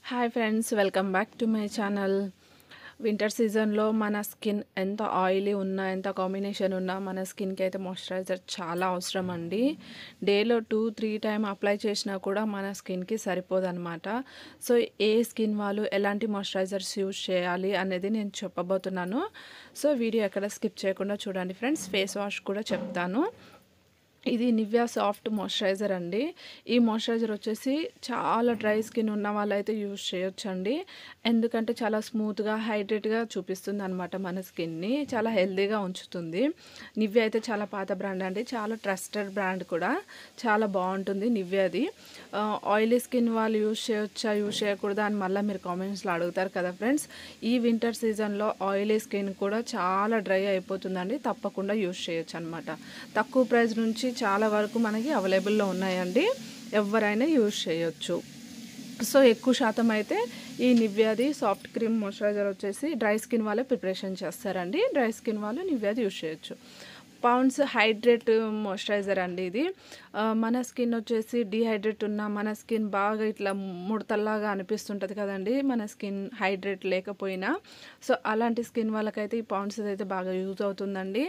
Hi friends, welcome back to my channel. Winter సీజన్లో మన skin ఎంత ఆయిలీ ఉన్నా, ఎంత కాంబినేషన్ ఉన్నా, మన స్కిన్కి అయితే మాయిశ్చరైజర్ చాలా అవసరం అండి. డేలో 2-3 టైం అప్లై చేసినా కూడా మన స్కిన్కి సరిపోదన్నమాట. సో ఏ స్కిన్ వాళ్ళు ఎలాంటి మాయిశ్చరైజర్స్ యూజ్ చేయాలి అనేది నేను చెప్పబోతున్నాను. సో వీడియో ఎక్కడ స్కిప్ చేయకుండా చూడండి ఫ్రెండ్స్. ఫేస్ వాష్ కూడా చెప్తాను. ఇది నివ్యా సాఫ్ట్ మాయిశ్చరైజర్ అండి. ఈ మాయిశ్చరైజర్ వచ్చేసి చాలా డ్రై స్కిన్ ఉన్న వాళ్ళైతే యూజ్ చేయొచ్చండి. ఎందుకంటే చాలా స్మూత్గా, హైడ్రేట్గా చూపిస్తుంది అనమాట మన స్కిన్ని. చాలా హెల్తీగా ఉంచుతుంది. నివ్యా అయితే చాలా పాత బ్రాండ్ అండి, చాలా ట్రస్టెడ్ బ్రాండ్ కూడా. చాలా బాగుంటుంది నివ్యాది. ఆయిలీ స్కిన్ వాళ్ళు యూజ్ చేయొచ్చా, యూజ్ చేయకూడదా అని మళ్ళీ మీరు కామెంట్స్లో అడుగుతారు కదా ఫ్రెండ్స్. ఈ వింటర్ సీజన్లో ఆయిలీ స్కిన్ కూడా చాలా డ్రై అయిపోతుందండి. తప్పకుండా యూజ్ చేయొచ్చు అనమాట. తక్కువ ప్రైస్ నుంచి చాలా వరకు మనకి అవైలబుల్లో ఉన్నాయండి. ఎవరైనా యూజ్ చేయొచ్చు. సో ఎక్కువ శాతం అయితే ఈ నివ్యాది సాఫ్ట్ క్రీమ్ మాయిశ్చరైజర్ వచ్చేసి డ్రై స్కిన్ వాళ్ళే ప్రిపరేషన్ చేస్తారండి. డ్రై స్కిన్ వాళ్ళు నివ్యాది యూజ్ చేయొచ్చు. పౌండ్స్ హైడ్రేట్ మాయిశ్చరైజర్ అండి ఇది. మన స్కిన్ వచ్చేసి డీహైడ్రేట్ ఉన్న, మన స్కిన్ బాగా ఇట్లా ముడతల్లాగా అనిపిస్తుంటుంది కదండి మన స్కిన్ హైడ్రేట్ లేకపోయినా. సో అలాంటి స్కిన్ వాళ్ళకైతే ఈ పౌండ్స్ అయితే బాగా యూజ్ అవుతుందండి.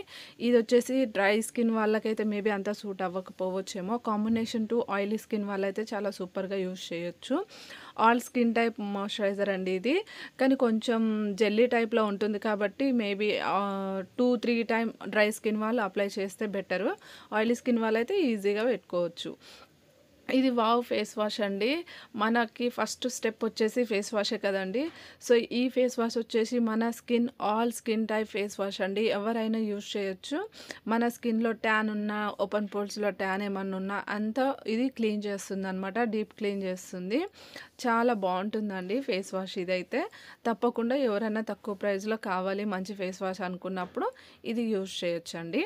ఇది వచ్చేసి డ్రై స్కిన్ వాళ్ళకైతే మేబీ అంతా సూట్ అవ్వకపోవచ్చేమో. కాంబినేషన్ టు ఆయిలీ స్కిన్ వాళ్ళైతే చాలా సూపర్గా యూజ్ చేయొచ్చు. ఆల్ స్కిన్ టైప్ మాయిశ్చరైజర్ అండి ఇది. కానీ కొంచెం జెల్లీ టైప్లో ఉంటుంది కాబట్టి మేబీ 2-3 టైం డ్రై స్కిన్ వాళ్ళు అప్లై చేస్తే బెటరు. ఆయిలీ స్కిన్ వాళ్ళైతే ఈజీగా పెట్టుకోవచ్చు. ఇది వావ్ ఫేస్ వాష్ అండి. మనకి ఫస్ట్ స్టెప్ వచ్చేసి ఫేస్ వాషే కదండి. సో ఈ ఫేస్ వాష్ వచ్చేసి మన skin all skin type face wash అండి. ఎవరైనా యూజ్ చేయొచ్చు. మన స్కిన్లో ట్యాన్ ఉన్నా, ఓపెన్ పోర్స్లో ట్యాన్ ఏమన్నా ఉన్నా అంతా ఇది క్లీన్ చేస్తుంది అనమాట. డీప్ క్లీన్ చేస్తుంది. చాలా బాగుంటుందండి ఫేస్ వాష్ ఇదైతే. తప్పకుండా ఎవరైనా తక్కువ ప్రైస్లో కావాలి మంచి ఫేస్ వాష్ అనుకున్నప్పుడు ఇది యూజ్ చేయొచ్చండి.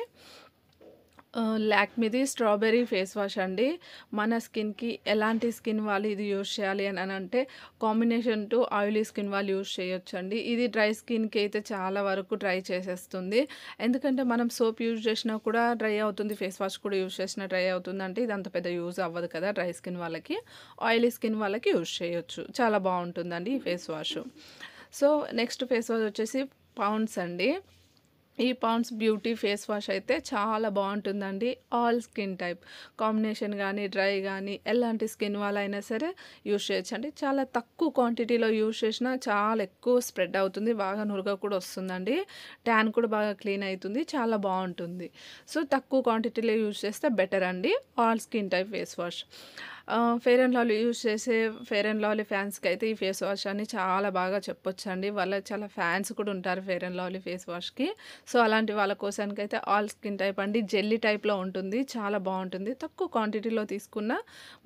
లాక్మీది స్ట్రాబెర్రీ ఫేస్ వాష్ అండి. మన స్కిన్కి ఎలాంటి స్కిన్ వాళ్ళు ఇది యూజ్ చేయాలి అని అంటే కాంబినేషన్ టు ఆయిలీ స్కిన్ వాళ్ళు యూజ్ చేయొచ్చండి. ఇది డ్రై స్కిన్కి అయితే చాలా వరకు డ్రై చేసేస్తుంది. ఎందుకంటే మనం సోప్ యూజ్ చేసినా కూడా డ్రై అవుతుంది, ఫేస్ వాష్ కూడా యూజ్ చేసినా డ్రై అవుతుంది. అంటే ఇది అంత పెద్ద యూజ్ అవ్వదు కదా డ్రై స్కిన్ వాళ్ళకి. ఆయిలీ స్కిన్ వాళ్ళకి యూజ్ చేయొచ్చు. చాలా బాగుంటుందండి ఈ face wash. So next face wash వచ్చేసి పౌండ్స్ అండి. ఈ పౌండ్స్ బ్యూటీ ఫేస్ వాష్ అయితే చాలా బాగుంటుందండి. ఆల్ స్కిన్ టైప్ కాంబినేషన్ కానీ, డ్రై కానీ, ఎలాంటి స్కిన్ వాళ్ళైనా సరే యూజ్ చేయొచ్చు అండి. చాలా తక్కువ క్వాంటిటీలో యూజ్ చేసినా చాలా ఎక్కువ స్ప్రెడ్ అవుతుంది. బాగా నురగ కూడా వస్తుందండి. ట్యాన్ కూడా బాగా క్లీన్ అవుతుంది. చాలా బాగుంటుంది. సో తక్కువ క్వాంటిటీలో యూజ్ చేస్తే బెటర్ అండి all skin type face wash. Fair and lovely use చేసే ఫెయిర్ అండ్ లవ్లీ ఫ్యాన్స్కి అయితే ఈ ఫేస్ వాష్ అని చాలా బాగా చెప్పొచ్చండి. వాళ్ళ చాలా ఫ్యాన్స్ కూడా ఉంటారు ఫెయిర్ అండ్ లవ్లీ ఫేస్ వాష్కి. సో అలాంటి వాళ్ళ కోసానికి అయితే ఆల్ స్కిన్ టైప్ అండి. జెల్లీ టైప్లో ఉంటుంది. చాలా బాగుంటుంది. తక్కువ క్వాంటిటీలో తీసుకున్న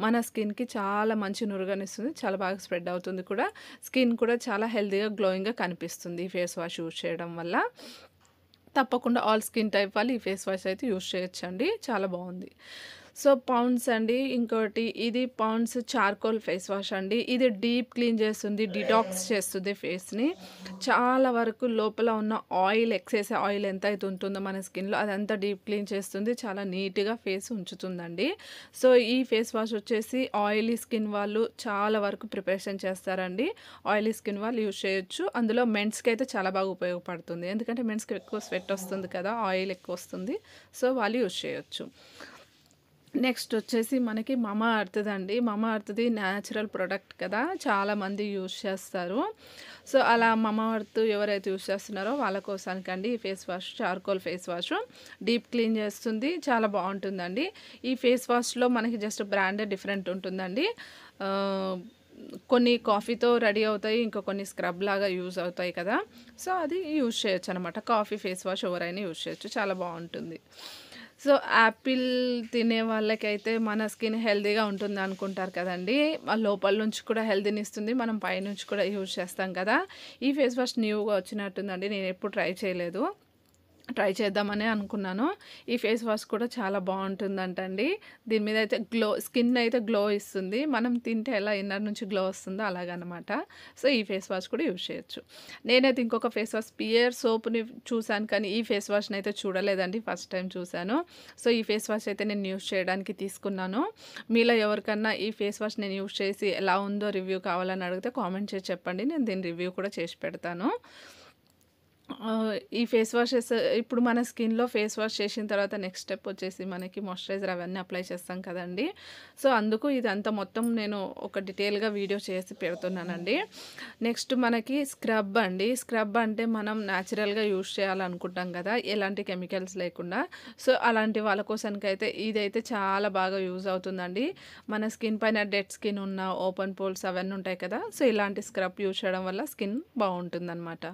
మన స్కిన్కి చాలా మంచి నురుగనిస్తుంది. చాలా బాగా స్ప్రెడ్ అవుతుంది కూడా. స్కిన్ కూడా చాలా హెల్తీగా, గ్లోయింగ్గా కనిపిస్తుంది ఈ ఫేస్ వాష్ యూజ్ చేయడం వల్ల. తప్పకుండా ఆల్ స్కిన్ టైప్ వాళ్ళు ఈ ఫేస్ వాష్ అయితే యూజ్ చేయొచ్చండి. చాలా బాగుంది. సో పౌండ్స్ అండి. ఇంకోటి ఇది పౌండ్స్ చార్కోల్ ఫేస్ వాష్ అండి. ఇది డీప్ క్లీన్ చేస్తుంది, డిటాక్స్ చేస్తుంది ఫేస్ని. చాలా వరకు లోపల ఉన్న ఆయిల్, ఎక్సెస్ ఆయిల్ ఎంత అయితే ఉంటుందో మన స్కిన్లో అదంతా డీప్ క్లీన్ చేస్తుంది. చాలా నీట్గా ఫేస్ ఉంచుతుందండి. సో ఈ ఫేస్ వాష్ వచ్చేసి ఆయిలీ స్కిన్ వాళ్ళు చాలా వరకు ప్రిపరేషన్ చేస్తారండి. ఆయిలీ స్కిన్ వాళ్ళు యూజ్ చేయొచ్చు. అందులో మెన్స్కి అయితే చాలా బాగా ఉపయోగపడుతుంది. ఎందుకంటే మెన్స్కి ఎక్కువ స్వెట్ వస్తుంది కదా, ఆయిల్ ఎక్కువ వస్తుంది. సో వాళ్ళు యూజ్ చేయొచ్చు. నెక్స్ట్ వచ్చేసి మనకి మమా అర్త్ది అండి. మమా అర్త్ది న్యాచురల్ ప్రోడక్ట్ కదా, చాలామంది యూజ్ చేస్తారు. సో అలా మమా అర్త్ ఎవరైతే యూజ్ చేస్తున్నారో వాళ్ళ కోసానికండి ఈ face wash charcoal face wash. Deep clean చేస్తుంది. చాలా బాగుంటుందండి. ఈ ఫేస్ వాష్లో మనకి జస్ట్ బ్రాండే డిఫరెంట్ ఉంటుందండి. కొన్ని కాఫీతో రెడీ అవుతాయి, ఇంకా కొన్ని స్క్రబ్ లాగా యూజ్ అవుతాయి కదా. సో అది యూజ్ చేయొచ్చు అనమాట. కాఫీ ఫేస్ వాష్ ఎవరైనా యూజ్ చేయొచ్చు. చాలా బాగుంటుంది. సో యాపిల్ తినే వాళ్ళకైతే మన స్కిన్ హెల్తీగా ఉంటుంది అనుకుంటారు కదండి. లోపల నుంచి కూడా హెల్తీని ఇస్తుంది, మనం పైనుంచి కూడా యూజ్ చేస్తాం కదా. ఈ ఫేస్ వాష్ న్యూగా వచ్చినట్టుందండి. నేను ఎప్పుడు ట్రై చేయలేదు. ట్రై చేద్దామనే అనుకున్నాను. ఈ ఫేస్ వాష్ కూడా చాలా బావుంటుందంటండి. దీని మీద అయితే స్కిన్ అయితే గ్లో ఇస్తుంది. మనం తింటే ఎలా ఇన్నర్ నుంచి గ్లో వస్తుందో అలాగనమాట. సో, ఈ ఫేస్ వాష్ కూడా యూజ్ చేయొచ్చు. నేనైతే ఇంకొక ఫేస్ వాష్ పియర్ సోప్‌ని చూసాను కానీ, ఈ ఫేస్ వాష్‌ని అయితే చూడలేదండి. ఫస్ట్ టైమ్ చూసాను. సో, ఈ ఫేస్ వాష్ అయితే నేను యూజ్ చేయడానికి తీసుకున్నాను. మీలో ఎవరికన్నా ఈ ఫేస్ వాష్ నేను యూజ్ చేసి ఎలా ఉందో రివ్యూ కావాలని అడిగితే కామెంట్ చేసి చెప్పండి. నేను దీని రివ్యూ కూడా చేసి పెడతాను. ఈ ఫేస్ వాషెస్ ఇప్పుడు మన స్కిన్‌లో ఫేస్ వాష్ చేసిన తర్వాత నెక్స్ట్ స్టెప్ వచ్చేసి మనకి మాయిశ్చరైజర్ అవన్నీ అప్లై చేస్తాం కదండీ! సో, అందుకు ఇదంతా మొత్తం నేను ఒక డీటెయిల్‌గా వీడియో చేసి పెడుతున్నానండి. నెక్స్ట్ మనకి స్క్రబ్ అండి. స్క్రబ్ అంటే మనం న్యాచురల్‌గా యూజ్ చేయాలనుకుంటాం కదా! ఎలాంటి కెమికల్స్ లేకుండా. సో, అలాంటి వాళ్ళ కోసానికైతే ఇదైతే చాలా బాగా యూజ్ అవుతుందండి. మన స్కిన్ పైన డెడ్ స్కిన్ ఉన్న ఓపెన్ పోర్స్ అవన్నీ ఉంటాయి కదా! సో, ఇలాంటి స్క్రబ్ యూజ్ చేయడం వల్ల స్కిన్ బావుంటుందనమాట.